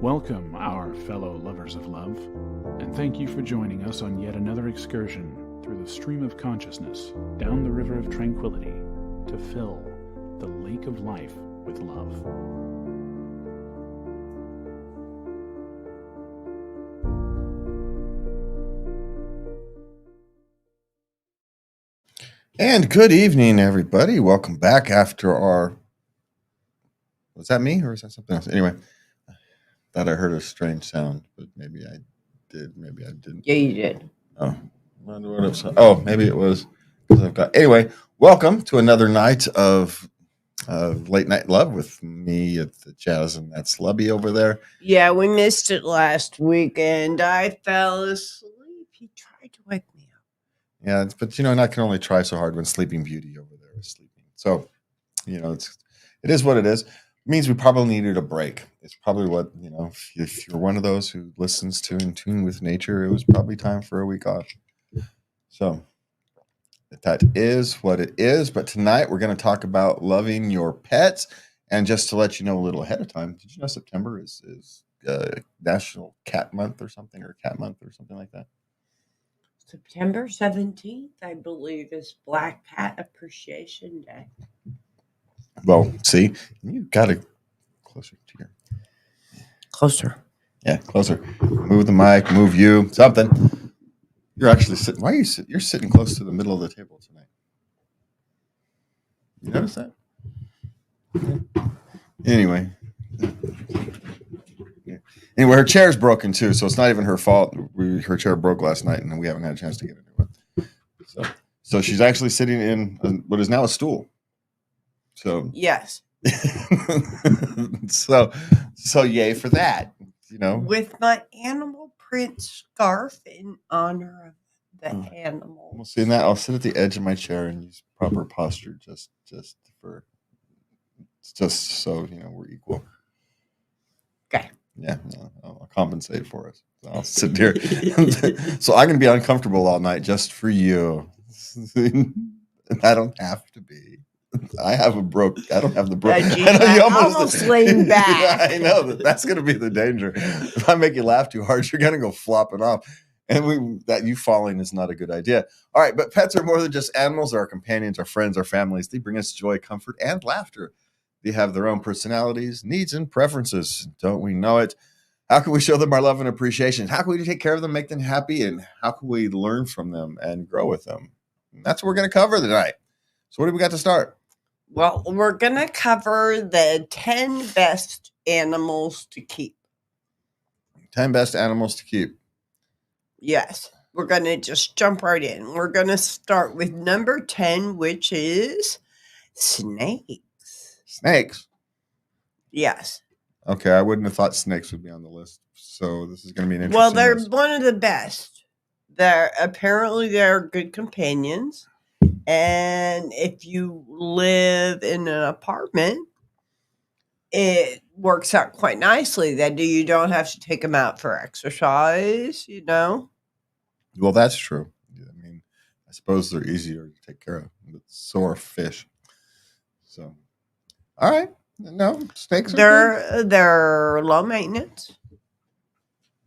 Welcome, our fellow lovers of love, and thank you for joining us on yet another excursion through the stream of consciousness, down the river of tranquility, to fill the lake of life with love. And good evening, everybody. Welcome back after our... Was that me or is that something else? Anyway, thought I heard a strange sound, but maybe I did. Maybe I didn't. Yeah, you did. Oh, wonder what it's... Oh, maybe it was because I've got... Anyway, welcome to another night of Late Night Love with me at the Jazz, and that's Lubby over there. Yeah, we missed it last week, and I fell asleep. He tried to wake me up. Yeah, but I can only try so hard when Sleeping Beauty over there is sleeping. So, it is what it is. It means we probably needed a break. It's probably what, if you're one of those who listens to In Tune with Nature, it was probably time for a week off. So, that is what it is. But tonight we're going to talk about loving your pets. And just to let you know a little ahead of time, did you know September is National Cat Month or something, or Cat Month or something like that? September 17th, I believe, is Black Cat Appreciation Day. Well, see, you got to closer to your... Closer. Yeah, closer. Move the mic, move you, something. You're actually sitting... Why are you sitting? You're sitting close to the middle of the table tonight. You notice that? Anyway. Anyway, her chair's broken too, so it's not even her fault. Her chair broke last night, and we haven't had a chance to get into it. So she's actually sitting in what is now a stool. So yes. so yay for that. With my animal print scarf in honor of the animal. Well, seeing that, I'll sit at the edge of my chair and use proper posture, just so we're equal. Okay. Yeah, I'll compensate for us. I'll sit here. So I'm going to be uncomfortable all night just for you. I don't have to be. I don't have the broke. I know you almost leaned back. I know that's going to be the danger. If I make you laugh too hard, you're going to go flopping off. And that you falling is not a good idea. All right, but pets are more than just animals. They're our companions, our friends, our families. They bring us joy, comfort, and laughter. They have their own personalities, needs, and preferences. Don't we know it? How can we show them our love and appreciation? How can we take care of them, make them happy? And how can we learn from them and grow with them? And that's what we're going to cover tonight. So what do we got to start? Well, we're going to cover the 10 best animals to keep. 10 best animals to keep. Yes. We're going to just jump right in. We're going to start with number 10, which is snakes. Snakes? Yes. Okay, I wouldn't have thought snakes would be on the list. So this is going to be an interesting Well, they're list. one of the best. They're good companions. And if you live in an apartment, it works out quite nicely that you don't have to take them out for exercise, Well, that's true. I mean, I suppose they're easier to take care of. But so are fish. So, all right. No, snakes are they're low maintenance.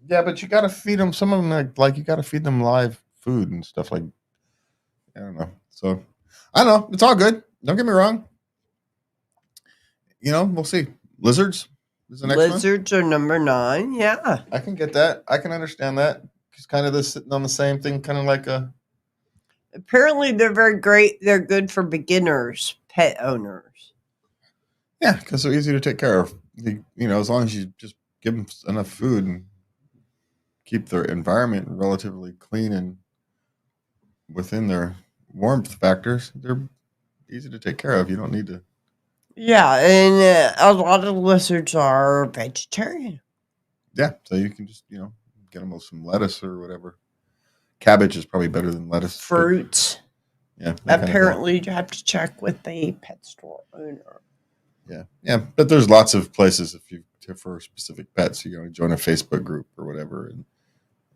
Yeah, but you got to feed them. Some of them, like you got to feed them live food and stuff. I don't know. So, I don't know. It's all good. Don't get me wrong. We'll see. Lizards is the next one. Lizards are number 9. Yeah, I can get that. I can understand that. It's kind of sitting on the same thing, kind of like a... Apparently, they're very great. They're good for beginners, pet owners. Yeah, because they're easy to take care of. As long as you just give them enough food and keep their environment relatively clean and within their warmth factors, they're easy to take care of. You don't need to... Yeah, and a lot of lizards are vegetarian. Yeah, so you can just, get them with some lettuce or whatever. Cabbage is probably better than lettuce. Fruits. Yeah. Apparently, you have to check with the pet store owner. Yeah, but there's lots of places for specific pets. You join a Facebook group or whatever,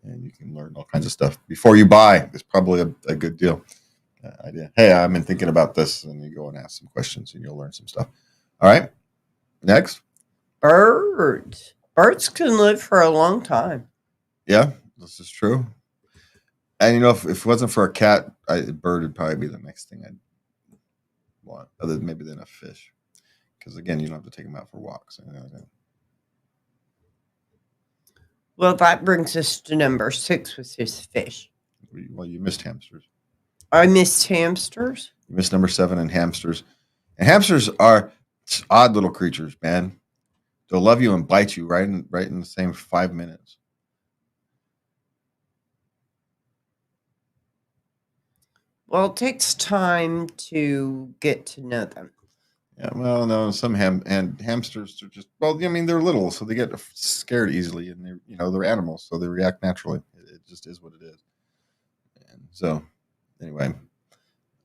and you can learn all kinds of stuff before you buy. It's probably a good deal. Idea. Hey, I've been thinking about this, and you go and ask some questions, and you'll learn some stuff. All right, next. Birds. Birds can live for a long time. Yeah, this is true. And if it wasn't for a cat, a bird would probably be the next thing I'd want, other maybe than a fish. Because again, you don't have to take them out for walks. Or anything like that. Well, that brings us to number 6, which is fish. Well, you missed hamsters. I missed hamsters. You missed number 7 and hamsters. And hamsters are odd little creatures, man. They'll love you and bite you right in the same 5 minutes. Well, it takes time to get to know them. Yeah, well, no, some hamsters are just they're little, so they get scared easily, and they're animals, so they react naturally. It just is what it is. And so, anyway,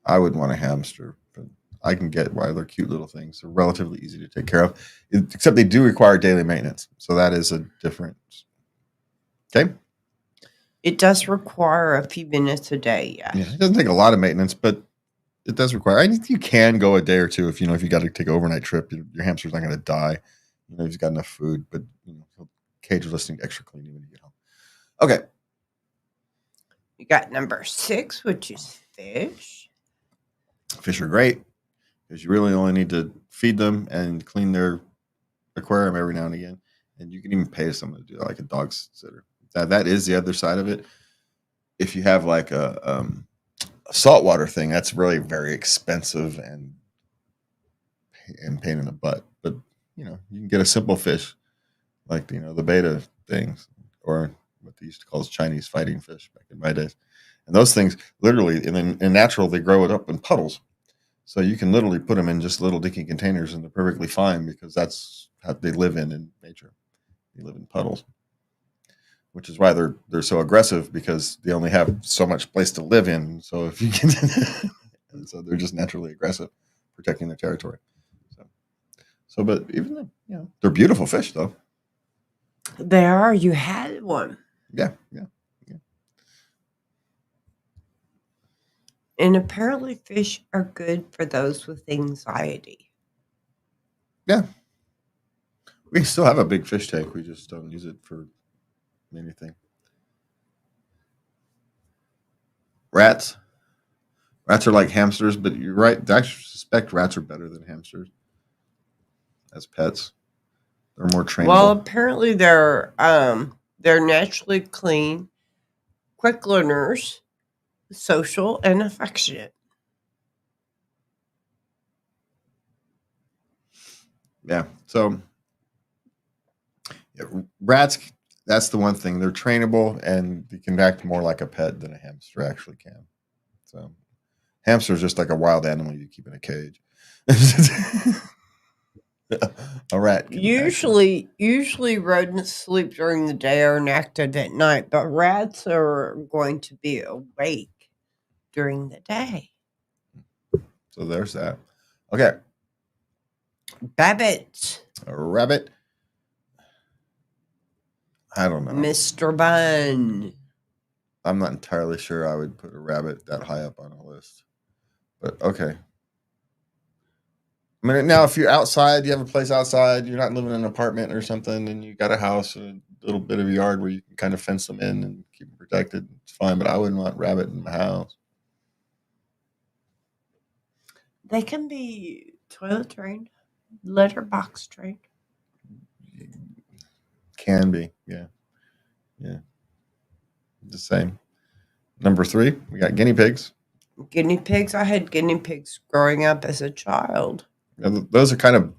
I would want a hamster, but I can get why they're cute little things. They're relatively easy to take care of, except they do require daily maintenance, so that is a difference. Okay. It does require a few minutes a day, yes. Yeah, it doesn't take a lot of maintenance, but it does require. I think you can go a day or two if you got to take an overnight trip. Your hamster's not going to die. He's got enough food, but cage listening to extra cleaning when you get home. Okay. You got number 6, which is fish. Fish are great because you really only need to feed them and clean their aquarium every now and again, and you can even pay someone to do that, like a dog sitter. That is the other side of it. If you have like a saltwater thing, that's really very expensive and pain in the butt. But you can get a simple fish like the beta things, or what they used to call as Chinese fighting fish back in my days. And those things literally in natural, they grow it up in puddles. So you can literally put them in just little dinky containers and they're perfectly fine because that's how they live in nature. They live in puddles. Which is why they're so aggressive, because they only have so much place to live in. So if you can, and so they're just naturally aggressive, protecting their territory. But even though, they're beautiful fish, though. They are. You had one. Yeah. And apparently, fish are good for those with anxiety. Yeah. We still have a big fish tank. We just don't use it for anything. Rats are like hamsters, but you're right. I suspect rats are better than hamsters as pets. They're more trainable. Well, apparently they're naturally clean, quick learners, social, and affectionate. Yeah. So rats, that's the one thing. They're trainable and they can act more like a pet than a hamster actually can. So hamster's just like a wild animal you keep in a cage. A rat. Usually rodents sleep during the day or are active at night, but rats are going to be awake during the day. So there's that. Okay. Babbit. A rabbit. I don't know. Mr. Bun. I'm not entirely sure I would put a rabbit that high up on a list. But okay. I mean, now if you're outside, you have a place outside, you're not living in an apartment or something, and you got a house and a little bit of yard where you can kind of fence them in and keep them protected, it's fine. But I wouldn't want rabbit in my house. They can be toilet trained, letterbox trained. Can be, yeah. The same. Number 3, we got guinea pigs. Guinea pigs. I had guinea pigs growing up as a child. Those are kind of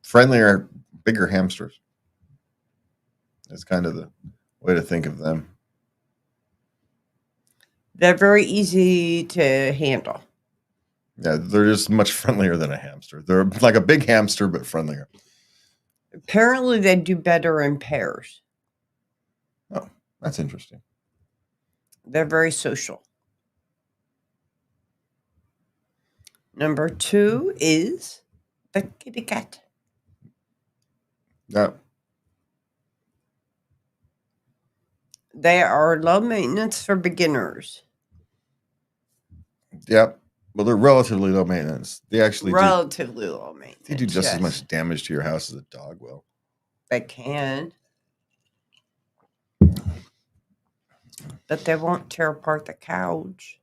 friendlier, bigger hamsters. That's kind of the way to think of them. They're very easy to handle. Yeah, they're just much friendlier than a hamster. They're like a big hamster, but friendlier. Apparently, they do better in pairs. Oh, that's interesting. They're very social. Number 2 is the kitty cat. Yeah. They are low maintenance for beginners. Yep. Well, they're relatively low maintenance. They actually relatively low maintenance. They do just as much damage to your house as a dog will. They can. But they won't tear apart the couch.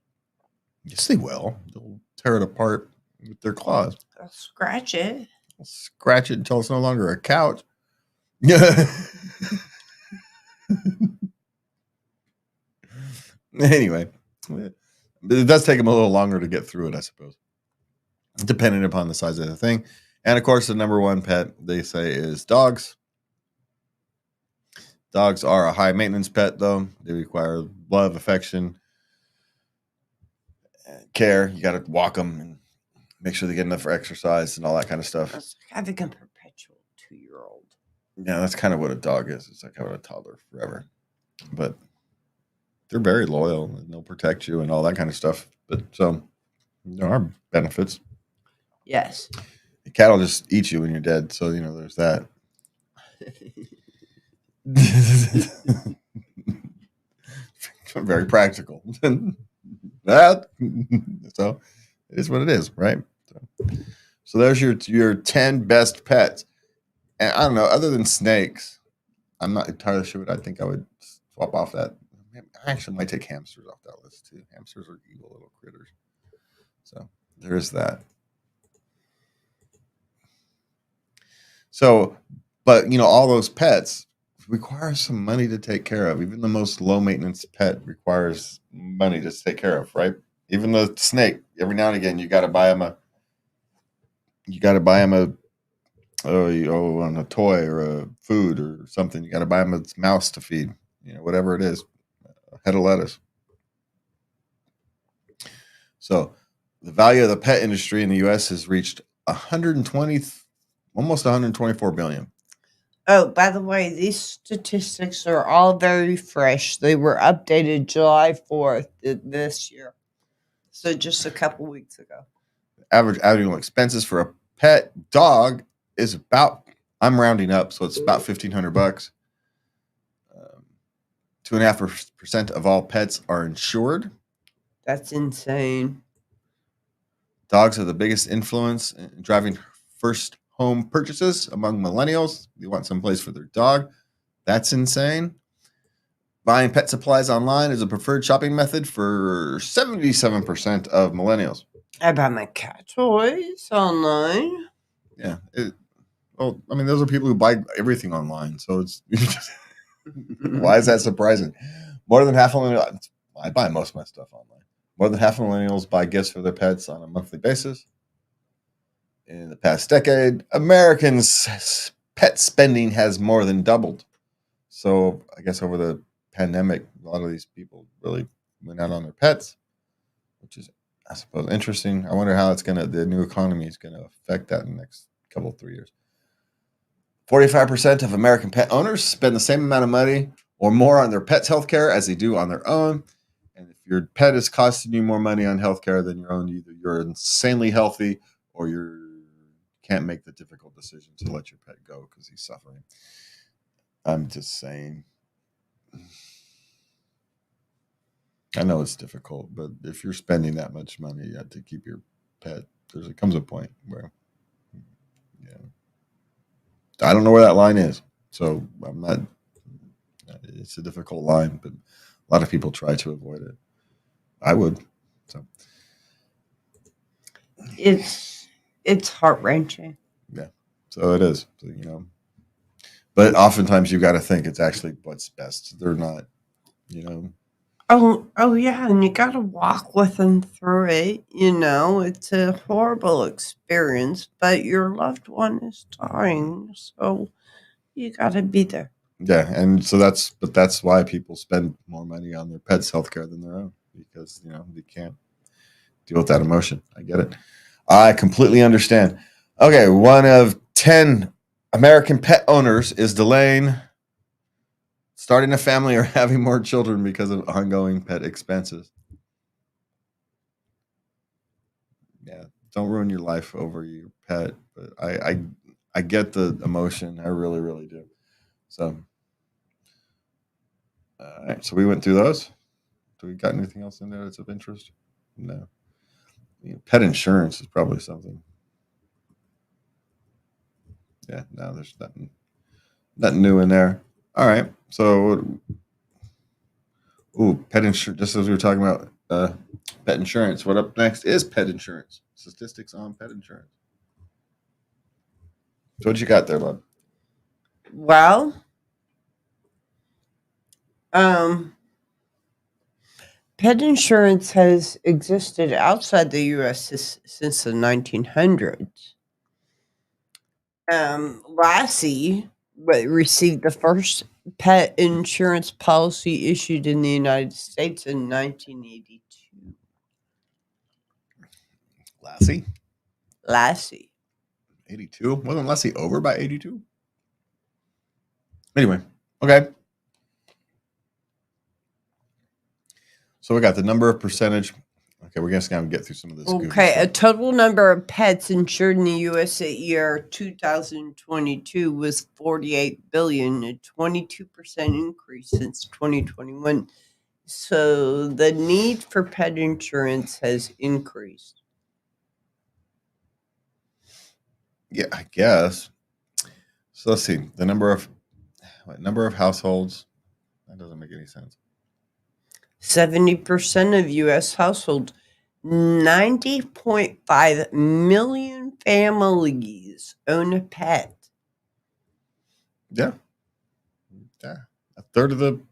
Yes, they will. They'll tear it apart with their claws. They'll scratch it. They'll scratch it until it's no longer a couch. Yeah. Anyway, it does take them a little longer to get through it, I suppose, depending upon the size of the thing. And of course, the number one pet they say is dogs. Dogs are a high maintenance pet, though. They require love, affection, care. You got to walk them and make sure they get enough for exercise and all that kind of stuff. That's like having a perpetual 2-year-old. Yeah, that's kind of what a dog is. It's like having a toddler forever. But they're very loyal and they'll protect you and all that kind of stuff. But so there are benefits. Yes. A cat will just eat you when you're dead. So, there's that. Very practical. That so it is what it is, right? So there's your 10 best pets. And I don't know, other than snakes, I'm not entirely sure what I think I would swap off that. I actually might take hamsters off that list too. Hamsters are evil little critters. So there is that. So, but all those pets require some money to take care of. Even the most low maintenance pet requires money to take care of, right? Even the snake, every now and again, you got to buy him a toy or a food or something. You got to buy him a mouse to feed, whatever it is, a head of lettuce. So the value of the pet industry in the U.S. has reached almost 124 billion. Oh, by the way, these statistics are all very fresh. They were updated July 4th this year. So just a couple weeks ago. Average annual expenses for a pet dog is about, I'm rounding up, so it's about $1,500. 2.5% of all pets are insured. That's insane. Dogs are the biggest influence in driving first home purchases among millennials. They want some place for their dog. That's insane. Buying pet supplies online is a preferred shopping method for 77% of millennials. I buy my cat toys online. Yeah. Those are people who buy everything online. So it's why is that surprising? More than half of millennials, I buy most of my stuff online. More than half of millennials buy gifts for their pets on a monthly basis. In the past decade, Americans' pet spending has more than doubled. So I guess over the pandemic, a lot of these people really went out on their pets, which is, I suppose, interesting. I wonder how the new economy is going to affect that in the next couple of 3 years. 45% of American pet owners spend the same amount of money or more on their pet's healthcare as they do on their own. And if your pet is costing you more money on healthcare than your own, either you're insanely healthy or you can't make the difficult decision to let your pet go because he's suffering. I'm just saying. I know it's difficult, but if you're spending that much money to keep your pet, there comes a point where, I don't know where that line is. So I'm not. It's a difficult line, but a lot of people try to avoid it. I would. So it's heart-wrenching. Yeah. So it is. So, but oftentimes you got to think it's actually what's best. They're not. Oh yeah, and you gotta walk with them through it. It's a horrible experience, but your loved one is dying, so you gotta be there. Yeah, and so that's why people spend more money on their pets' healthcare than their own because they can't deal with that emotion. I get it. I completely understand. Okay, 1 of 10 American pet owners is delaying starting a family or having more children because of ongoing pet expenses. Yeah, don't ruin your life over your pet. But I get the emotion. I really, really do. So, all right. So we went through those. Do we got anything else in there that's of interest? No. Pet insurance is probably something. Yeah, no, there's nothing new in there. All right. So Ooh, pet insurance. Just as we were talking about pet insurance. What up next is pet insurance. Statistics on pet insurance. So what you got there, bud? Well, um, pet insurance has existed outside the U.S. since the 1900s. Lassie received the first pet insurance policy issued in the United States in 1982. Lassie, Lassie. 82. Wasn't Lassie over by 82? Anyway, okay. So we got the number of percentage. Okay, we're just gonna get through some of this. goofy Okay, a stuff. total number of pets insured in the U.S. at year 2022 was 48 billion, a 22% increase since 2021. So the need for pet insurance has increased. Yeah, I guess. So let's see. The number of households. That doesn't make any sense. 70% of U.S. households, 90.5 million families own a pet. Yeah. Yeah. A third of them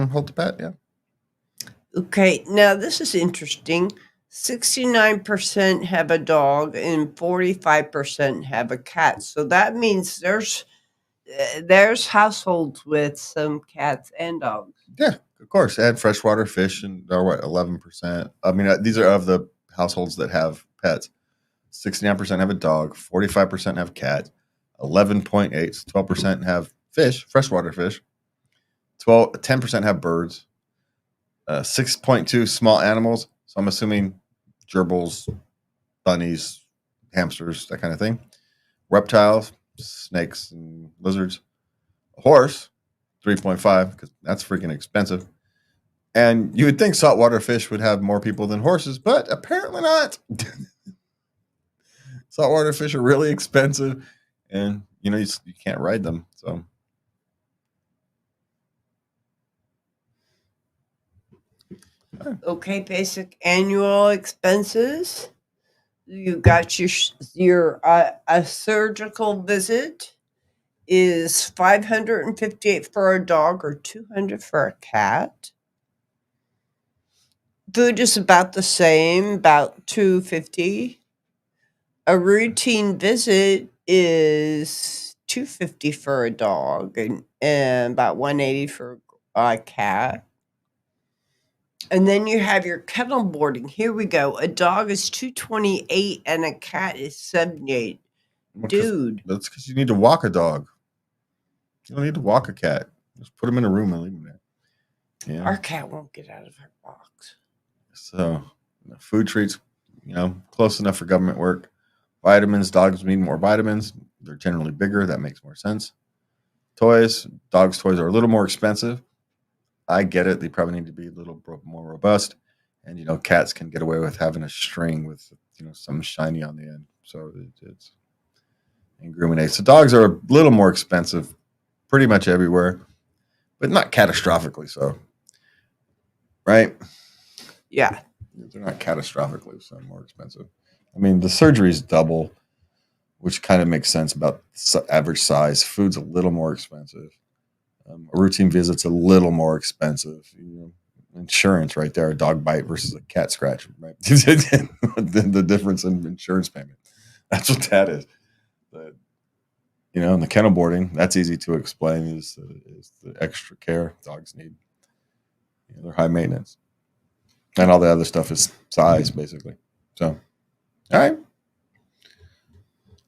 hold the pet. Yeah. Okay, now this is interesting. 69% have a dog and 45% have a cat. So that means there's households with some cats and dogs. Yeah, of course. Add freshwater fish and or what 11%. I mean, these are of the households that have pets. 69% have a dog. 45% have cat. 11.8, 12% have fish, freshwater fish. 10% have birds. 6.2 small animals. So I'm assuming gerbils, bunnies, hamsters, that kind of thing. Reptiles, snakes and lizards. A horse, 3.5, because that's freaking expensive. And you would think saltwater fish would have more people than horses, but apparently not. Saltwater fish are really expensive, and you can't ride them. So Okay, basic annual expenses. You got your a surgical visit is 558 for a dog or 200 for a cat. Food is about the same, about 250. A routine visit is 250 for a dog and about 180 for a cat. And then you have your kennel boarding. Here we go. A dog is 228 and a cat is 78. Dude. That's because you need to walk a dog. You don't need to walk a cat. Just put them in a room and leave them there. Yeah. Our cat won't get out of her box. So food treats, close enough for government work. Vitamins, dogs need more vitamins. They're generally bigger. That makes more sense. Toys, dogs' toys are a little more expensive. I get it. They probably need to be a little more robust. And, cats can get away with having a string with, some shiny on the end. So it's and grooming aids. So dogs are a little more expensive pretty much everywhere, but not catastrophically so. Right? Yeah. They're not catastrophically so more expensive. I mean, the surgery's double, which kind of makes sense about average size. Food's a little more expensive. A routine visit's a little more expensive. Insurance right there, a dog bite versus a cat scratch, right? the difference in insurance payment. That's what that is. But, and the kennel boarding, that's easy to explain is the extra care dogs need. They're high maintenance. And all the other stuff is size, basically. So, all right.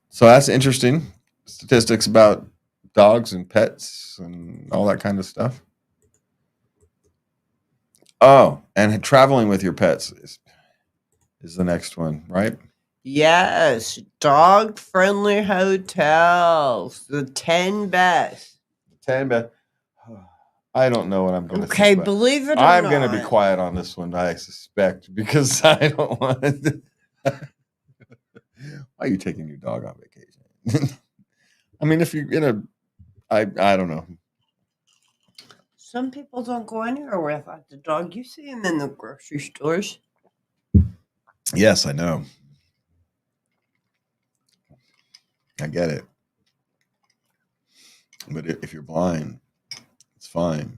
So that's interesting. Statistics about dogs and pets and all that kind of stuff. Oh, and traveling with your pets is the next one, right? Yes, dog friendly hotels. The 10 best. 10 best. I don't know what I'm going to Okay, think about. believe it or I'm not. going to be quiet on this one, I suspect, because I don't want to. Why are you taking your dog on vacation? I mean, if you're I don't know. Some people don't go anywhere without the dog. You see them in the grocery stores. Yes, I know. I get it. But if you're blind, it's fine.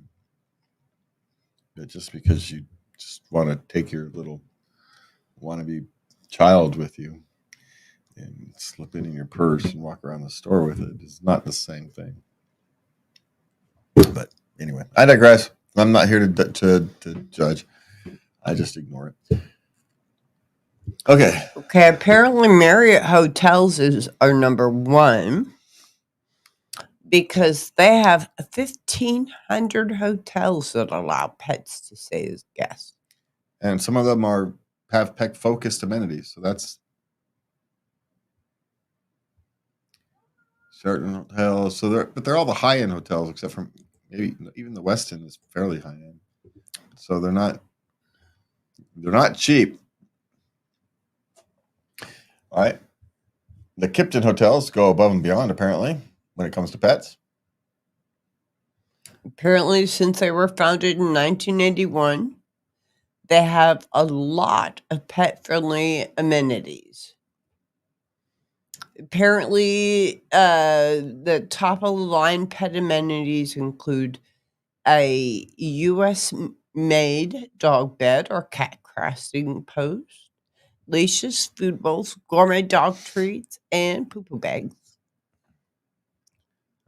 But just because you just want to take your little wannabe child with you and slip it in your purse and walk around the store with it is not the same thing. But anyway, I digress. I'm not here to judge. I just ignore it. Okay. Okay, apparently Marriott Hotels are number one because they have 1,500 hotels that allow pets to stay as guests. And some of them have pet focused amenities. So that's certain hotels. So they're all the high end hotels, except for maybe even the Westin is fairly high end. So they're not cheap. All right. The Kipton hotels go above and beyond, apparently, when it comes to pets. Apparently, since they were founded in 1981, they have a lot of pet-friendly amenities. Apparently, the top-of-the-line pet amenities include a U.S.-made dog bed or cat crossing post, leashes, food bowls, gourmet dog treats, and poo-poo bags.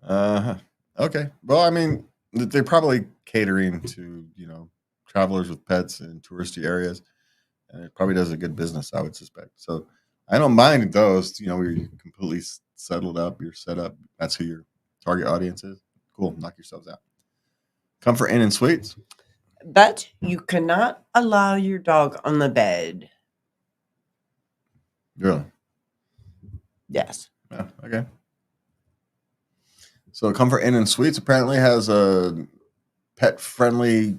Okay. Well, I mean, they're probably catering to, travelers with pets in touristy areas. And it probably does a good business, I would suspect. So I don't mind those, where you're completely settled up, you're set up. That's who your target audience is. Cool. Knock yourselves out. Comfort Inn and Suites. But you cannot allow your dog on the bed. Really? Yes. Yeah. Okay. So Comfort Inn and Suites apparently has a pet-friendly-ish,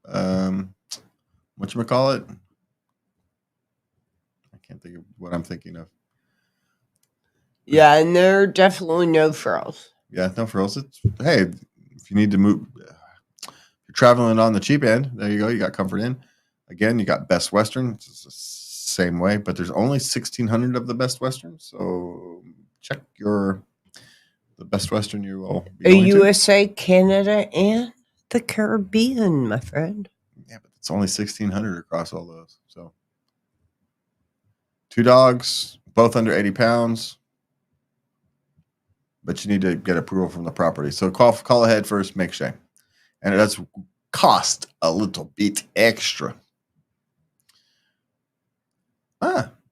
whatchamacallit? I can't think of what I'm thinking of. Yeah, and there are definitely no frills. Yeah, no frills. Hey, if you need to move, you're traveling on the cheap end, there you go. You got Comfort Inn. Again, you got Best Western. It's the same way, but there's only 1,600 of the Best Western. So check the Best Western you will be going USA, Canada, and the Caribbean, my friend. Yeah, but it's only 1,600 across all those. So 2 dogs, both under 80 pounds. But you need to get approval from the property. So call ahead first, make sure. And it does cost a little bit extra.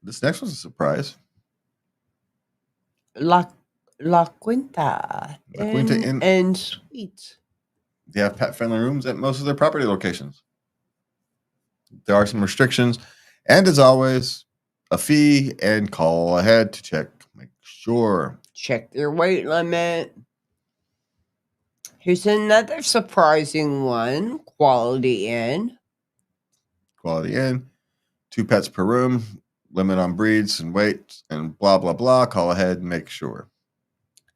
This next one's a surprise. La Quinta Inn and Suites. They have pet-friendly rooms at most of their property locations. There are some restrictions. And as always, a fee and call ahead to check. Make sure. Check your weight limit. Here's another surprising one. Quality Inn. 2 pets per room. Limit on breeds and weight and blah, blah, blah. Call ahead and make sure.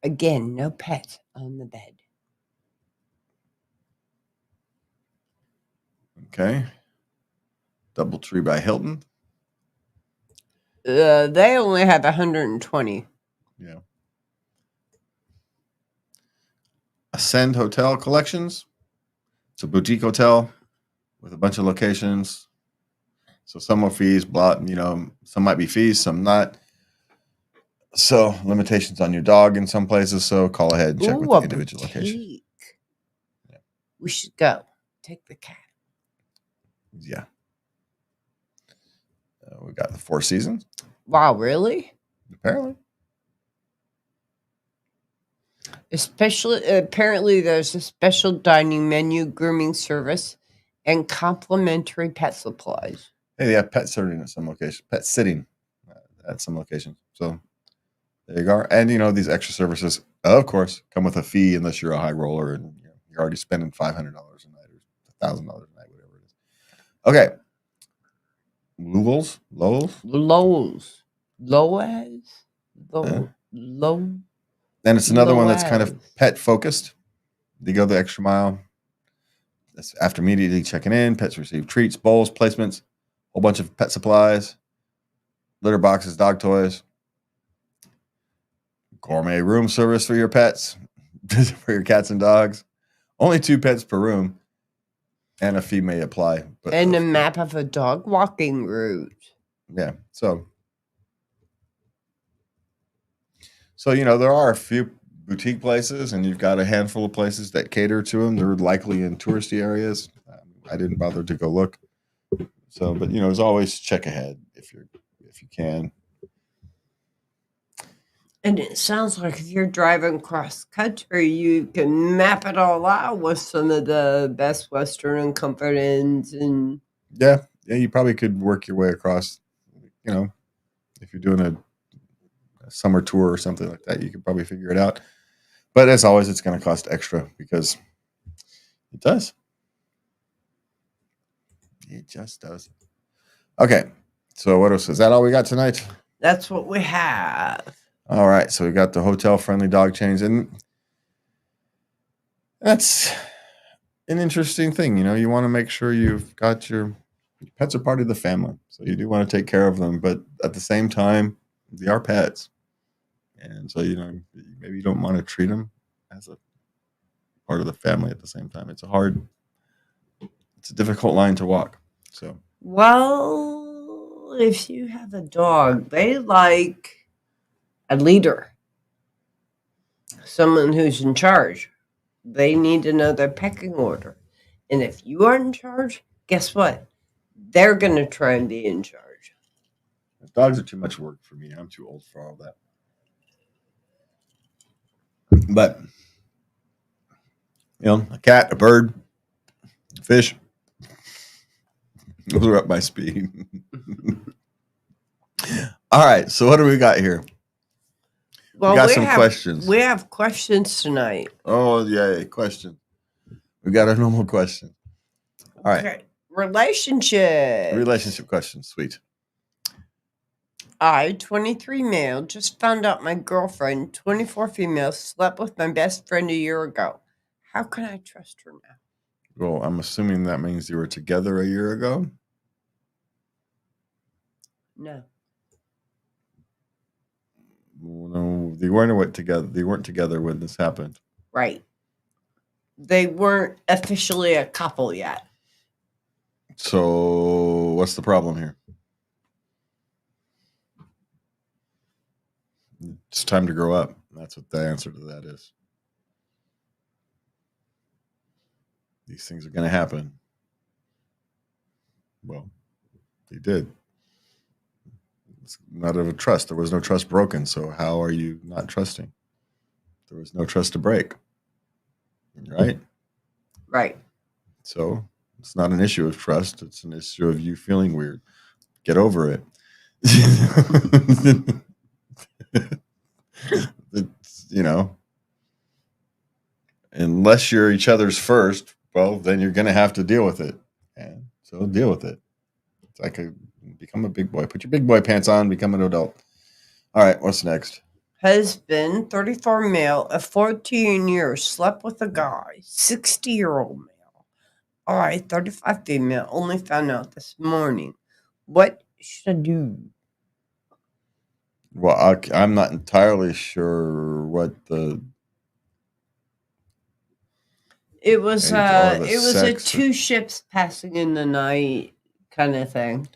Again, no pets on the bed. Okay. Doubletree by Hilton. They only have 120. Yeah. Ascend Hotel Collections. It's a boutique hotel with a bunch of locations. So some are fees, some might be fees, some not. So limitations on your dog in some places. So call ahead and check with the individual location. Yeah. We should go. Take the cat. Yeah. We got the Four Seasons. Wow, really? Apparently. Apparently, there's a special dining menu, grooming service, and complimentary pet supplies. Hey, they have pet sitting at some locations. Pet sitting at some locations. So there you go. And these extra services, of course, come with a fee unless you're a high roller and you're already spending $500 a night or $1,000 a night, whatever it is. Okay. Lowell's. And it's another one that's kind of pet focused. they go the extra mile. That's after immediately checking in. Pets receive treats, bowls, placements, whole bunch of pet supplies, litter boxes, dog toys, gourmet room service for your pets, for your cats and dogs. Only 2 pets per room, and a fee may apply. But And a map of a dog walking route. yeah, so there are a few boutique places, and you've got a handful of places that cater to them. They're likely in touristy areas. I didn't bother to go look. So, but as always, check ahead if you can. And it sounds like if you're driving cross country, you can map it all out with some of the Best Western and Comfort Inns. And Yeah, you probably could work your way across. If you're doing a summer tour or something like that, you could probably figure it out. But as always, it's going to cost extra because it does. It just does. Okay, so what else? Is that all we got tonight? that's what we have. All right, so we got the hotel-friendly dog chains, and that's an interesting thing. You want to make sure you've got your pets are part of the family, so you do want to take care of them, but at the same time, they are pets, and so maybe you don't want to treat them as a part of the family at the same time. It's a difficult line to walk. So, Well, if you have a dog, they like a leader, someone who's in charge. They need to know their pecking order. And if you aren't in charge, guess what? They're going to try and be in charge. dogs are too much work for me. I'm too old for all that. But a cat, a bird, a fish, those are up my speed. All right, so what do we got here? Well, we got some questions. We have questions tonight. Oh, yeah, question. We got a normal question. All right. Okay. Relationship question. Sweet. I, 23 male, just found out my girlfriend, 24 female, slept with my best friend a year ago. How can I trust her now? Well, I'm assuming that means you were together a year ago? No. No, they weren't together. They weren't together when this happened. Right. They weren't officially a couple yet. So what's the problem here? It's time to grow up. That's what the answer to that is. These things are going to happen. Well, they did. It's not of a trust. There was no trust broken. So how are you not trusting? There was no trust to break. Right? Right. So it's not an issue of trust. It's an issue of you feeling weird. Get over it. It's, unless you're each other's first, well, then you're going to have to deal with it. And so deal with it. It's like become a big boy. Put your big boy pants on, become an adult. All right, what's next? Husband, 34 male, of 14 years, slept with a guy, 60-year-old male. All right, 35 female, only found out this morning. What should I do? Well, I'm not entirely sure what It was a sex. 2 ships passing in the night kind of thing.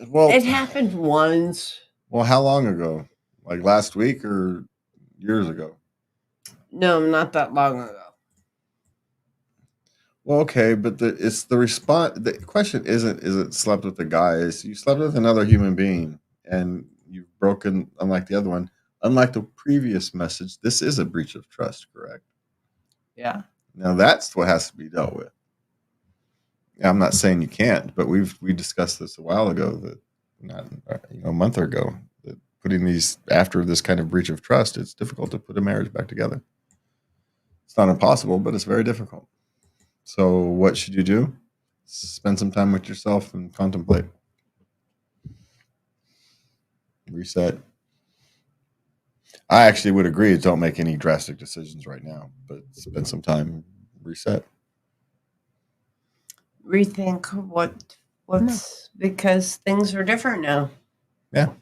Well, it happened once. Well, how long ago? Like last week or years ago? No, not that long ago. Well, okay, but it's the response. The question isn't is it slept with the guy? Is you slept with another human being and you've broken, unlike the other one, unlike the previous message, this is a breach of trust, correct? Yeah. Now that's what has to be dealt with. I'm not saying you can't, but we discussed this a while ago that not a month ago that putting these after this kind of breach of trust, it's difficult to put a marriage back together. It's not impossible, but it's very difficult. So what should you do? Spend some time with yourself and contemplate. Reset. I actually would agree. Don't make any drastic decisions right now, but spend some time, reset. Rethink what's because things are different now. Yeah.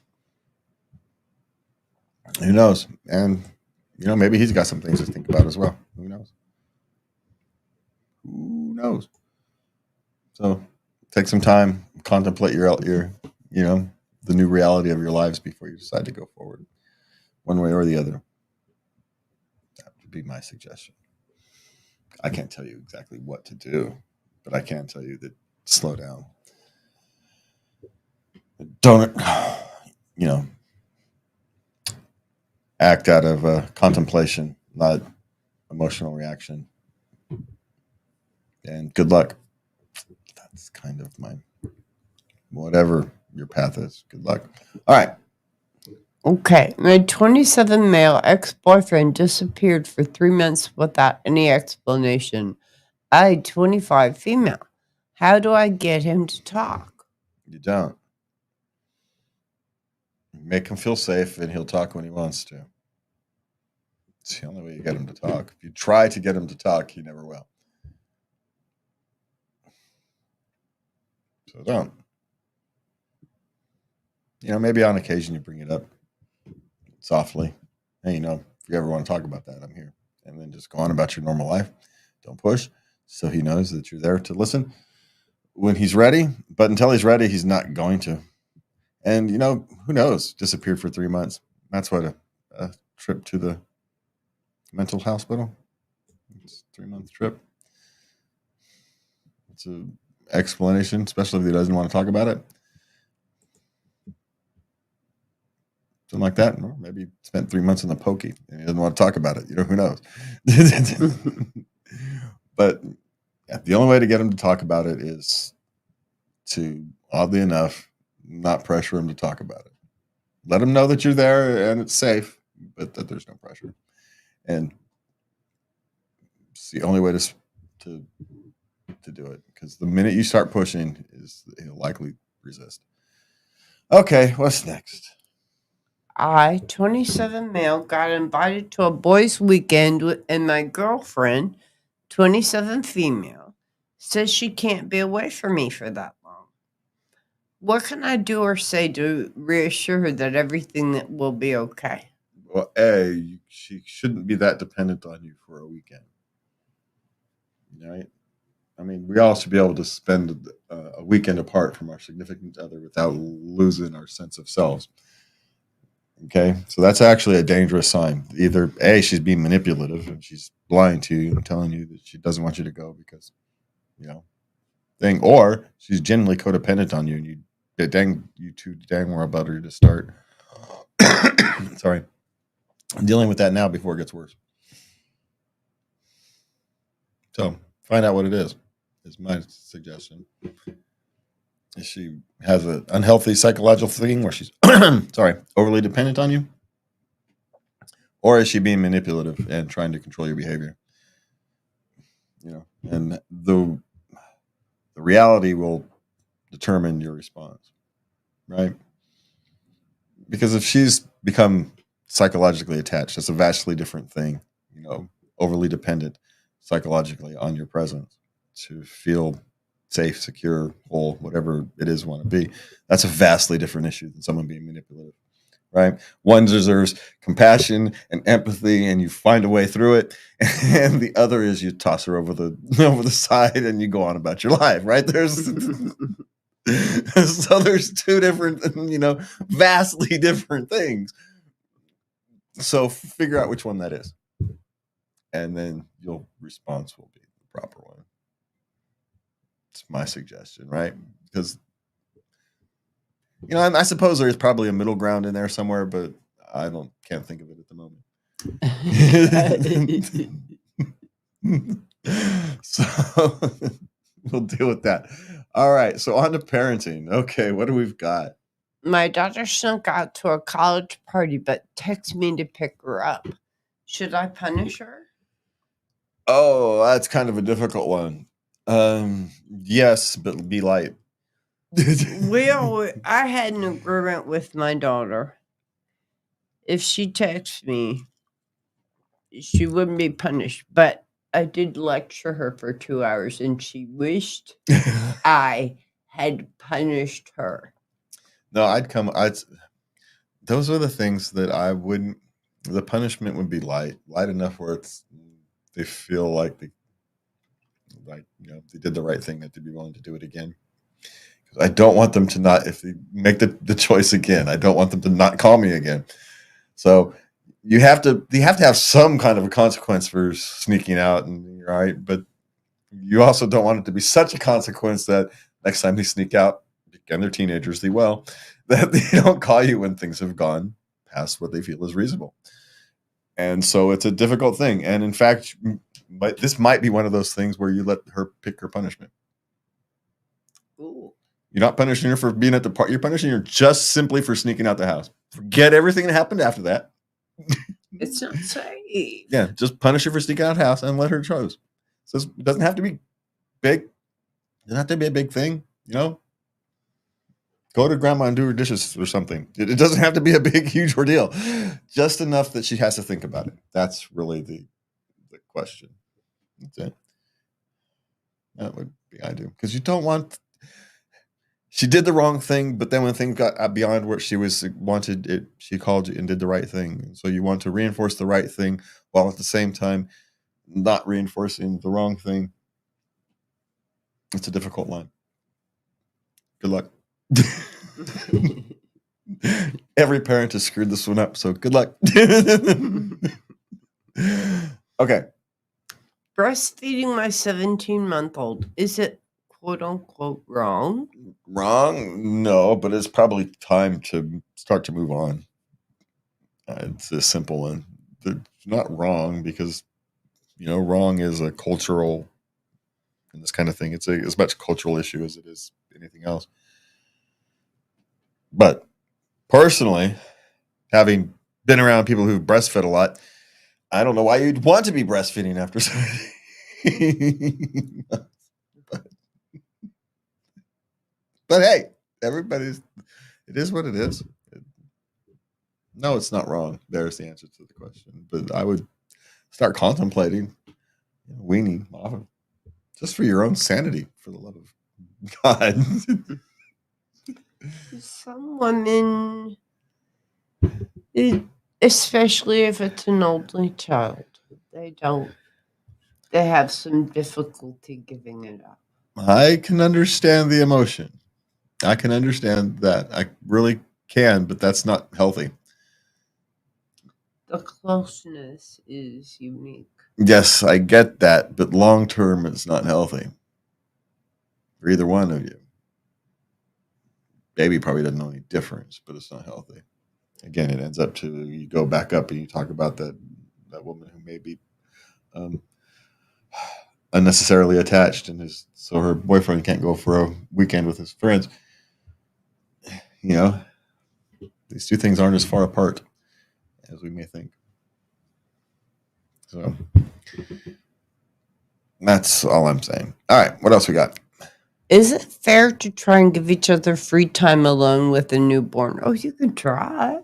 Who knows? And maybe he's got some things to think about as well. Who knows? Who knows? So take some time, contemplate the new reality of your lives before you decide to go forward, one way or the other. That would be my suggestion. I can't tell you exactly what to do, but I can tell you that slow down. Don't, act out of contemplation, not emotional reaction. And good luck. That's kind of my whatever your path is. Good luck. All right. Okay, my 27 male ex-boyfriend disappeared for 3 months without any explanation. I 25 female. How do I get him to talk? You don't. Make him feel safe and he'll talk when he wants to. It's the only way you get him to talk. If you try to get him to talk, he never will. So don't. Maybe on occasion you bring it up softly. Hey, if you ever want to talk about that, I'm here. And then just go on about your normal life. Don't push. So he knows that you're there to listen when he's ready. But until he's ready, he's not going to. And, who knows? Disappeared for 3 months. That's what a trip to the mental hospital. It's a 3-month trip. It's an explanation, especially if he doesn't want to talk about it. Something like that. Or maybe he spent 3 months in the pokey and he doesn't want to talk about it. Who knows? But yeah, the only way to get him to talk about it is to, oddly enough, not pressure him to talk about it. Let him know that you're there and it's safe, but that there's no pressure. And it's the only way to do it, because the minute you start pushing, he'll likely resist. Okay, what's next? I 27 male got invited to a boys' weekend and my girlfriend, 27 female, says she can't be away from me for that long. What can I do or say to reassure her that everything will be okay? Well, she shouldn't be that dependent on you for a weekend. Right? I mean, we all should be able to spend a weekend apart from our significant other without losing our sense of selves. Okay, so that's actually a dangerous sign. Either she's being manipulative and she's lying to you and telling you that she doesn't want you to go because, thing, or she's genuinely codependent on you and you two dang well about her to start. Sorry, I'm dealing with that now before it gets worse. So find out what it is my suggestion. If she has an unhealthy psychological thing where she's overly dependent on you, or is she being manipulative and trying to control your behavior? And the reality will determine your response, right? Because if she's become psychologically attached, that's a vastly different thing. Overly dependent psychologically on your presence to feel safe, secure, whole, whatever it is you want to be. That's a vastly different issue than someone being manipulative, right? One deserves compassion and empathy, and you find a way through it, and the other is you toss her over the side and you go on about your life, right? There's two different, vastly different things. So figure out which one that is, and then your response will be the proper one. It's my suggestion, right? Because I suppose there's probably a middle ground in there somewhere, but I can't think of it at the moment. So we'll deal with that. All right. So on to parenting. Okay, what do we've got? My daughter snuck out to a college party but texted me to pick her up. Should I punish her? Oh, that's kind of a difficult one. Yes, but be light. I had an agreement with my daughter. if she texts me, she wouldn't be punished. But I did lecture her for 2 hours, and she wished I had punished her. No, those are the things that I wouldn't. The punishment would be light enough where they feel like they did the right thing, that they'd be willing to do it again. I don't want them to not, if they make the choice again, I don't want them to not call me again. So you have to have some kind of a consequence for sneaking out, and right, but you also don't want it to be such a consequence that next time they sneak out, again, they're teenagers, that they don't call you when things have gone past what they feel is reasonable. And so it's a difficult thing. And in fact, this might be one of those things where you let her pick her punishment. Ooh. You're not punishing her for being at the party. You're punishing her just simply for sneaking out the house. Forget everything that happened after that. It's not safe. Yeah, just punish her for sneaking out of the house and let her choose. So it doesn't have to be big. It doesn't have to be a big thing, Go to grandma and do her dishes or something. It doesn't have to be a big, huge ordeal. Just enough that she has to think about it. That's really the question. That's it. That would be ideal. Because you don't want... She did the wrong thing, but then when things got beyond what she wanted, she called you and did the right thing. So you want to reinforce the right thing while at the same time not reinforcing the wrong thing. It's a difficult line. Good luck. Every parent has screwed this one up, so good luck. Okay. Breastfeeding my 17-month-old, is it quote unquote wrong? Wrong? No, but it's probably time to start to move on. It's a simple one. It's not wrong because, wrong is a cultural and this kind of thing. It's as much a cultural issue as it is anything else. But personally, having been around people who've breastfed a lot, I don't know why you'd want to be breastfeeding after but hey, it is what it is. No, it's not wrong. There's the answer to the question. But I would start contemplating weaning off of, just for your own sanity, for the love of God. Some women, especially if it's an only child, they have some difficulty giving it up. I can understand the emotion. I can understand that. I really can, but that's not healthy. The closeness is unique. Yes, I get that, but long term, it's not healthy for either one of you. Baby probably doesn't know any difference, but it's not healthy. Again, it ends up to you go back up and you talk about that woman who may be unnecessarily attached, and so her boyfriend can't go for a weekend with his friends. These two things aren't as far apart as we may think. So that's all I'm saying. All right, what else we got? Is it fair to try and give each other free time alone with a newborn? Oh, you can try.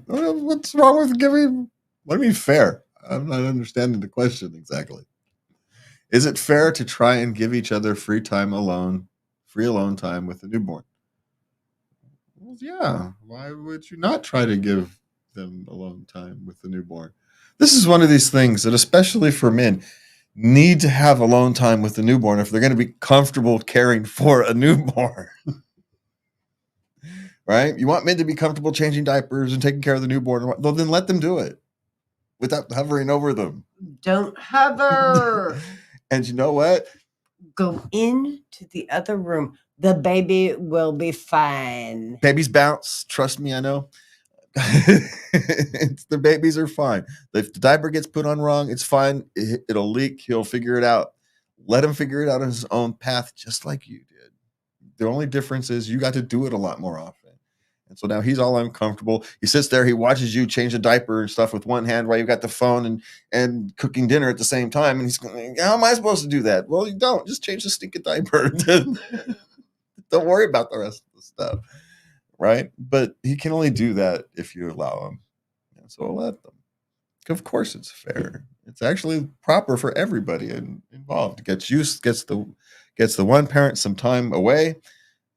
What's wrong with giving? What do you mean fair? I'm not understanding the question exactly. Is it fair to try and give each other free alone time with a newborn? Well, yeah. Why would you not try to give them alone time with the newborn? This is one of these things that, especially for men, need to have alone time with the newborn if they're going to be comfortable caring for a newborn. Right? You want men to be comfortable changing diapers and taking care of the newborn. Well, then let them do it without hovering over them. Don't hover. And you know what? Go into the other room. The baby will be fine. Babies bounce. Trust me, I know. The babies are fine. If the diaper gets put on wrong, it's fine. It'll leak. He'll figure it out. Let him figure it out on his own path, just like you did. The only difference is you got to do it a lot more often. And so now he's all uncomfortable. He sits there. He watches you change the diaper and stuff with one hand while you got the phone and cooking dinner at the same time. And he's going, how am I supposed to do that? Well, you don't. Just change the stinking diaper. Don't worry about the rest of the stuff. Right? But he can only do that if you allow him. And so I'll let them. Of course, it's fair. It's actually proper for everybody involved. Gets the one parent some time away,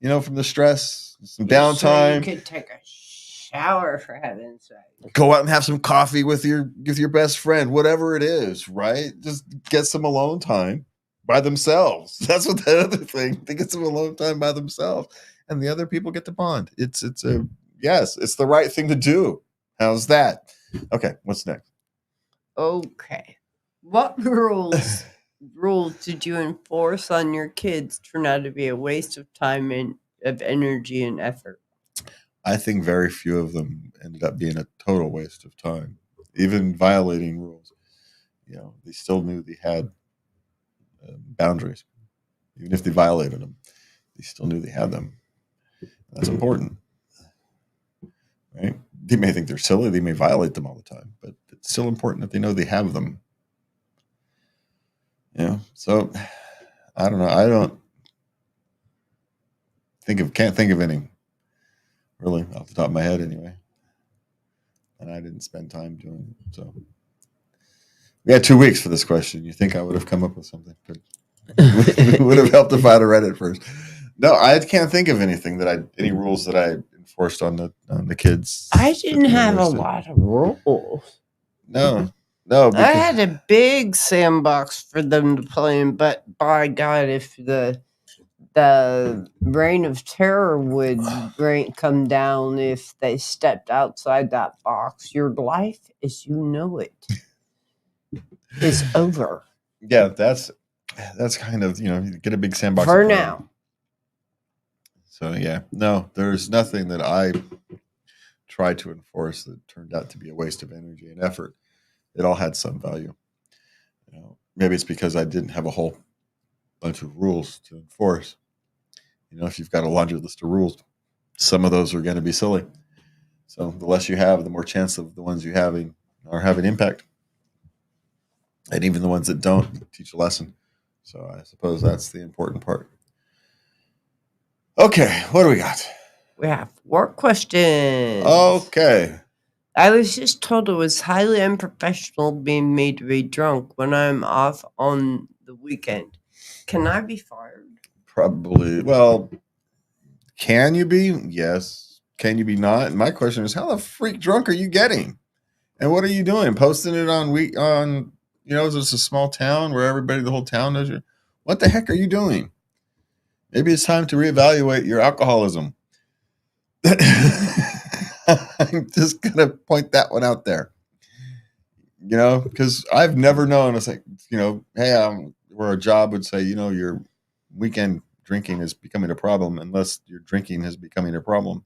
from the stress, some downtime. So you could take a shower, for heaven's sake. Go out and have some coffee with your best friend, whatever it is, right? Just get some alone time by themselves. That's what the other thing. They get some alone time by themselves, and the other people get to bond. It's the right thing to do. How's that? Okay, what's next? Okay. What rules did you enforce on your kids turn out to be a waste of time and of energy and effort? I think very few of them ended up being a total waste of time, even violating rules. They still knew they had boundaries, even if they violated them. They still knew they had them. That's important, right? They may think they're silly. They may violate them all the time, but it's still important that they know they have them. So I don't know. I can't think of any, really, off the top of my head anyway. And I didn't spend time doing it. So we had 2 weeks for this question. You think I would have come up with something? But it would have helped if I'd have read it first. No, I can't think of anything any rules that I enforced on the kids. I didn't have a lot of rules. No. I had a big sandbox for them to play in, but by God, if the reign of terror would come down if they stepped outside that box, your life as you know it is over. Yeah, that's kind of, you get a big sandbox for now. So yeah, no, there's nothing that I tried to enforce that turned out to be a waste of energy and effort. It all had some value. Maybe it's because I didn't have a whole bunch of rules to enforce. If you've got a laundry list of rules, some of those are going to be silly. So the less you have, the more chance of the ones you having are having impact. And even the ones that don't teach a lesson. So I suppose that's the important part. Okay, what do we got? We have 4 questions. Okay. I was just told it was highly unprofessional being made to be drunk when I'm off on the weekend. Can I be fired? Probably. Well, can you be? Yes. Can you be not? And my question is, how the freak drunk are you getting? And what are you doing? Posting it on is this a small town where the whole town knows you? What the heck are you doing? Maybe it's time to reevaluate your alcoholism. I'm just going to point that one out there. Because I've never known. It's like, hey, where a job would say, your weekend drinking is becoming a problem unless your drinking is becoming a problem.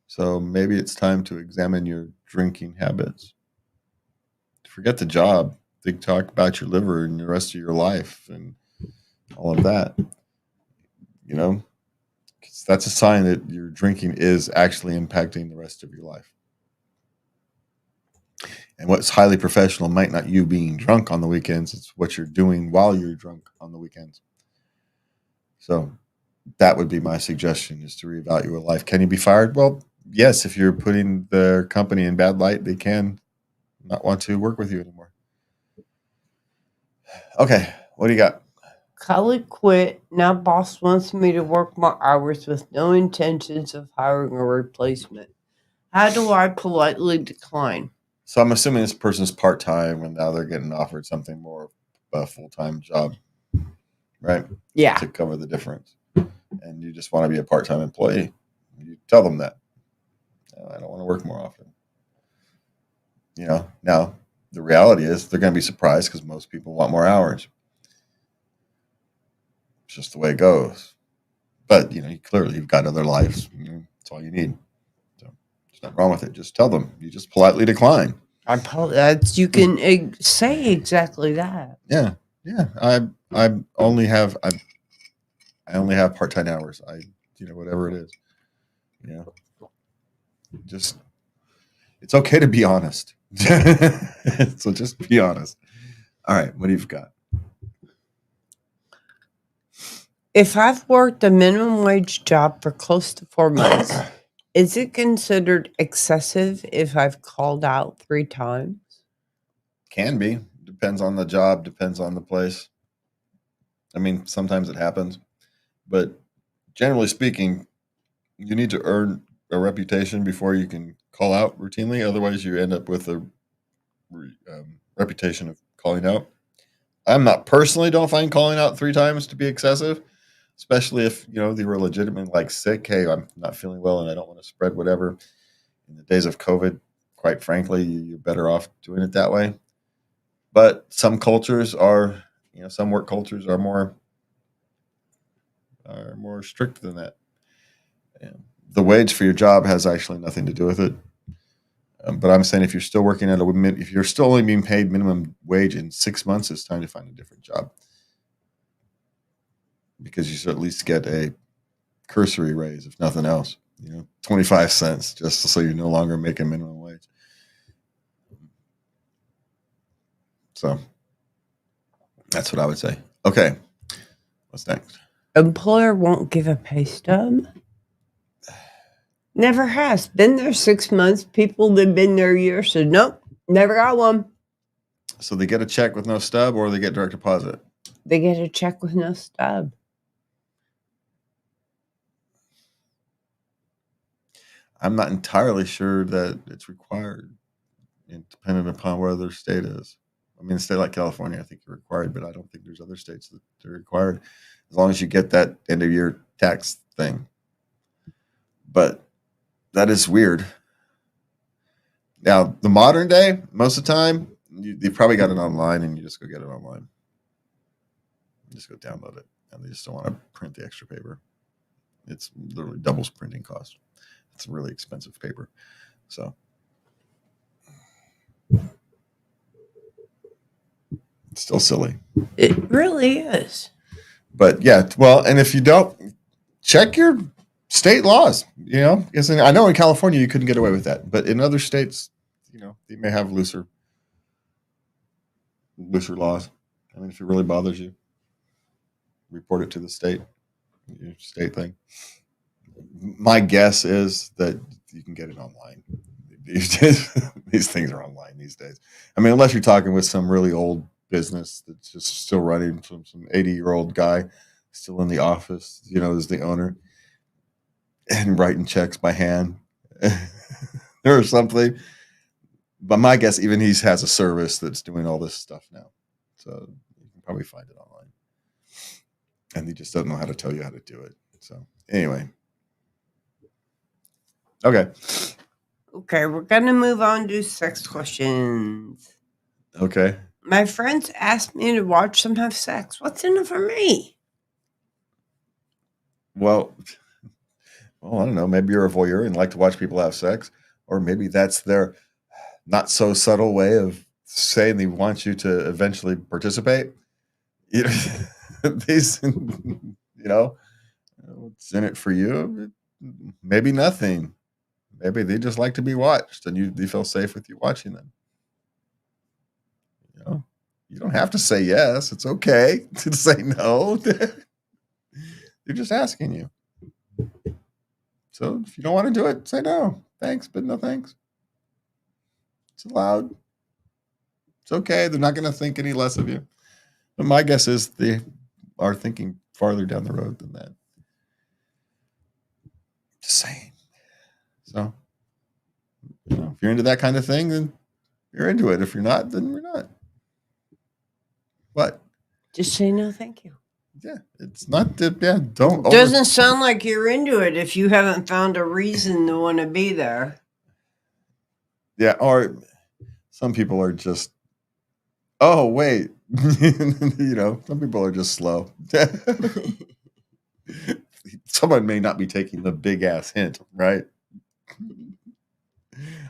So maybe it's time to examine your drinking habits. Forget the job. Talk about your liver and the rest of your life and all of that. 'Cause that's a sign that your drinking is actually impacting the rest of your life. And what's highly professional might not you being drunk on the weekends. It's what you're doing while you're drunk on the weekends. So that would be my suggestion, is to reevaluate life. Can you be fired? Well, yes, if you're putting their company in bad light, they can not want to work with you anymore. Okay, what do you got? Collie quit. Now boss wants me to work more hours with no intentions of hiring a replacement. How do I politely decline? So I'm assuming this person's part-time and now they're getting offered something more of a full-time job, right? Yeah. To cover the difference. And you just want to be a part-time employee. You tell them that. I don't want to work more often. Now the reality is they're going to be surprised because most people want more hours. It's just the way it goes. But, clearly you've got other lives. That's all you need. So there's nothing wrong with it. Just tell them. You just politely decline. You can say exactly that. Yeah. I only have part-time hours. Whatever it is. Just, it's okay to be honest. So just be honest. All right. What do you've got? If I've worked a minimum wage job for close to 4 months Is it considered excessive if I've called out 3 times? Can be. Depends on the job, depends on the place. I mean, sometimes it happens, but generally speaking, you need to earn a reputation before you can call out routinely. Otherwise, you end up with a reputation of calling out. I'm not personally don't find calling out 3 times to be excessive, especially if they were legitimately like sick. Hey, I'm not feeling well and I don't want to spread whatever. In the days of COVID, quite frankly, you're better off doing it that way. But some cultures are, some work cultures are more strict than that. And the wage for your job has actually nothing to do with it. But I'm saying if you're still working if you're still only being paid minimum wage in 6 months, it's time to find a different job because you should at least get a cursory raise, if nothing else. 25 cents, just so you're no longer making minimum wage. So that's what I would say. Okay, what's next? Employer won't give a pay stub? Never has. Been there 6 months. People that have been there a year said, nope, never got one. So they get a check with no stub or they get direct deposit? They get a check with no stub. I'm not entirely sure that it's required, depending upon where their state is. I mean, a state like California, I think you're required, but I don't think there's other states that are required as long as you get that end of year tax thing. But that is weird. Now, the modern day, most of the time, you've probably got it online and you just go get it online. You just go download it. And they just don't want to print the extra paper. It's literally doubles printing cost. It's a really expensive paper. So it's still silly. It really is. But yeah, well, and if you don't, check your state laws, because I know in California you couldn't get away with that, but in other states, they may have looser laws. I mean, if it really bothers you, report it to the state, your state thing. My guess is that you can get it online. These things are online these days. I mean, unless you're talking with some really old business that's just still running, some 80-year-old guy still in the office, as the owner and writing checks by hand or something. But my guess, even he has a service that's doing all this stuff now. So you can probably find it online. And he just doesn't know how to tell you how to do it. So anyway. Okay. Okay, we're going to move on to sex questions. Okay. My friends asked me to watch them have sex. What's in it for me? Well, I don't know. Maybe you're a voyeur and like to watch people have sex. Or maybe that's their not so subtle way of saying they want you to eventually participate. These, what's in it for you? Maybe nothing. Maybe they just like to be watched, and you feel safe with you watching them. You don't have to say yes. It's okay to say no. They're just asking you. So if you don't want to do it, say no. Thanks, but no thanks. It's allowed. It's okay. They're not going to think any less of you. But my guess is they are thinking farther down the road than that. Just saying. So, if you're into that kind of thing, then you're into it. If you're not, then you're not. What? Just say no, thank you. Yeah, it's not. Don't. Doesn't sound like you're into it if you haven't found a reason to want to be there. Yeah, or some people are just. Oh wait, some people are just slow. Someone may not be taking the big ass hint, right?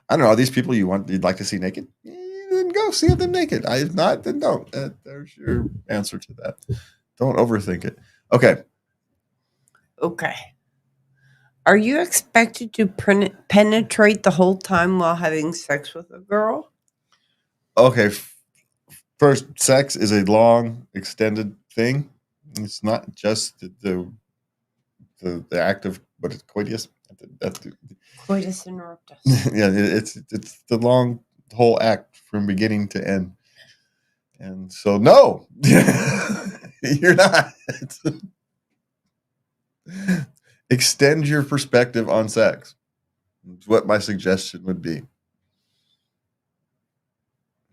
I don't know. Are these people you'd like to see naked? Then go see them naked. If not, then don't. There's your answer to that. Don't overthink it. Okay. Are you expected to penetrate the whole time while having sex with a girl? Okay. First, sex is a long, extended thing. It's not just the act of coitus. Coitus interruptus. Yeah, it's the long whole act from beginning to end. And so, no, you're not. Extend your perspective on sex. It's what my suggestion would be.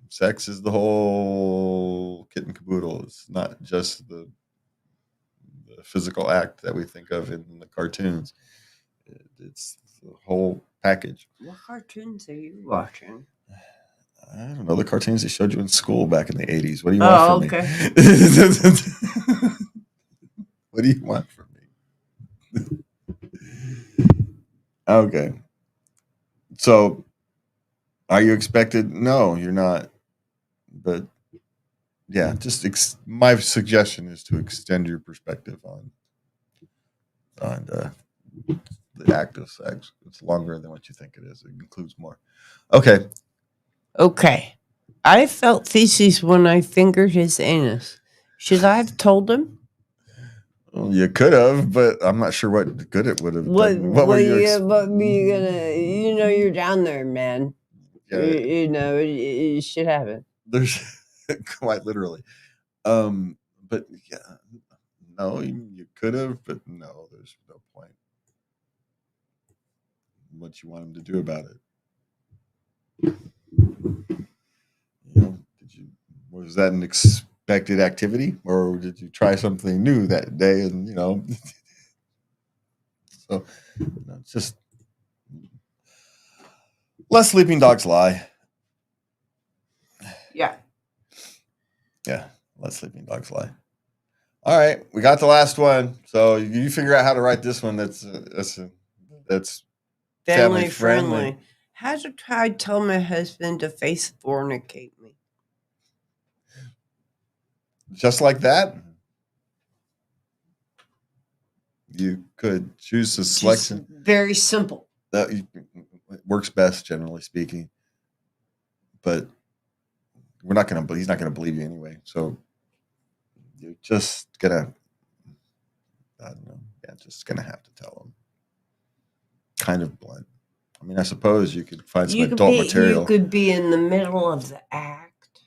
Sex is the whole kit and caboodle. It's not just the physical act that we think of in the cartoons. It's the whole package. What cartoons are you watching? I don't know, the cartoons they showed you in school back in the 80s. What do you want from me? What do you want from me? Okay. So, are you expected? No, you're not. But yeah, just my suggestion is to extend your perspective on the act of sex. It's longer than what you think it is. It includes more. Okay. Okay. I felt feces when I fingered his anus. Should I have told him? Well, you could have, but I'm not sure what good it would have done. What were you? What were you gonna? You know, you're down there, man. Yeah, You know, it should happen. there's quite literally. But yeah, no, you could have, but no, there's no point. What you want him to do about it? You know, was that an expected activity, or did you try something new that day? And so it's just let sleeping dogs lie. Yeah. Yeah, let sleeping dogs lie. All right, we got the last one. So you figure out how to write this one. That's family friendly. How to try to tell my husband to face fornicate me? Just like that. You could choose a selection. Just very simple. That works best, generally speaking. But he's not going to believe you anyway. So you're just gonna, I don't know. Yeah, just gonna have to tell him. Kind of blunt. I mean, I suppose you could find some adult material. You could be in the middle of the act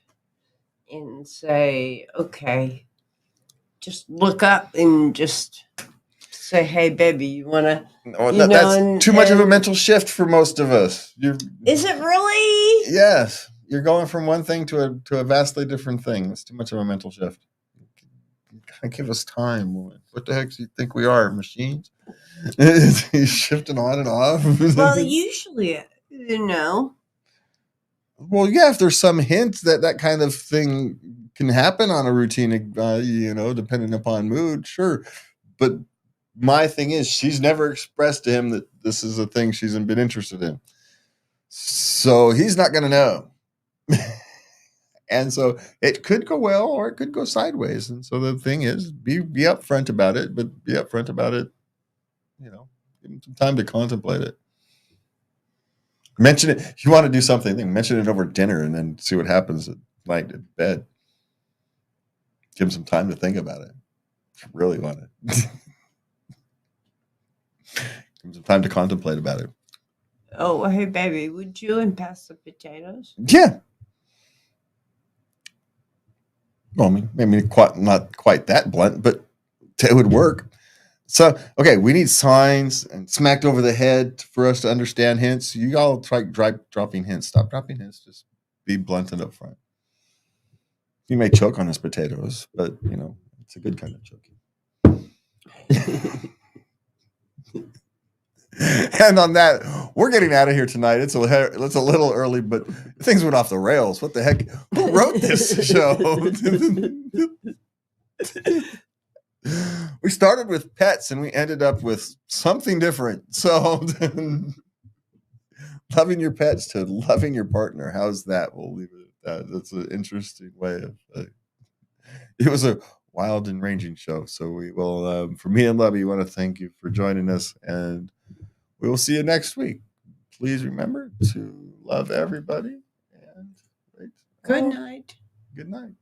and say, "Okay, just look up and just say, hey, baby, you want to?" That's too much of a mental shift for most of us. Is it really? Yes. You're going from one thing to a vastly different thing. It's too much of a mental shift. Give us time. What the heck do you think we are? Machines? He's shifting on and off. Well, usually, Well, yeah, if there's some hint that kind of thing can happen on a routine, depending upon mood, sure. But my thing is, she's never expressed to him that this is a thing she's been interested in. So he's not going to know. And so it could go well or it could go sideways. And so the thing is, be upfront about it, but be upfront about it, give him some time to contemplate it. Mention it. If you want to do something, mention it over dinner and then see what happens at night in bed. Give him some time to think about it. If you really want it. Give him some time to contemplate about it. Oh, hey, baby, would you pass the potatoes? Yeah. Well, I mean, maybe not quite that blunt, but it would work. So, okay, we need signs and smacked over the head for us to understand hints. You all try dropping hints. Stop dropping hints. Just be blunt and upfront. You may choke on his potatoes, but, it's a good kind of choking. And on that, we're getting out of here tonight. It's a little early, but things went off the rails. What the heck? Who wrote this show? We started with pets and we ended up with something different. So loving your pets to loving your partner. How's that? We'll leave it at that. That's an interesting way of it was a wild and ranging show. So we will, for me and Lubby, want to thank you for joining us, and we will see you next week. Please remember to love everybody. And good night. Good night.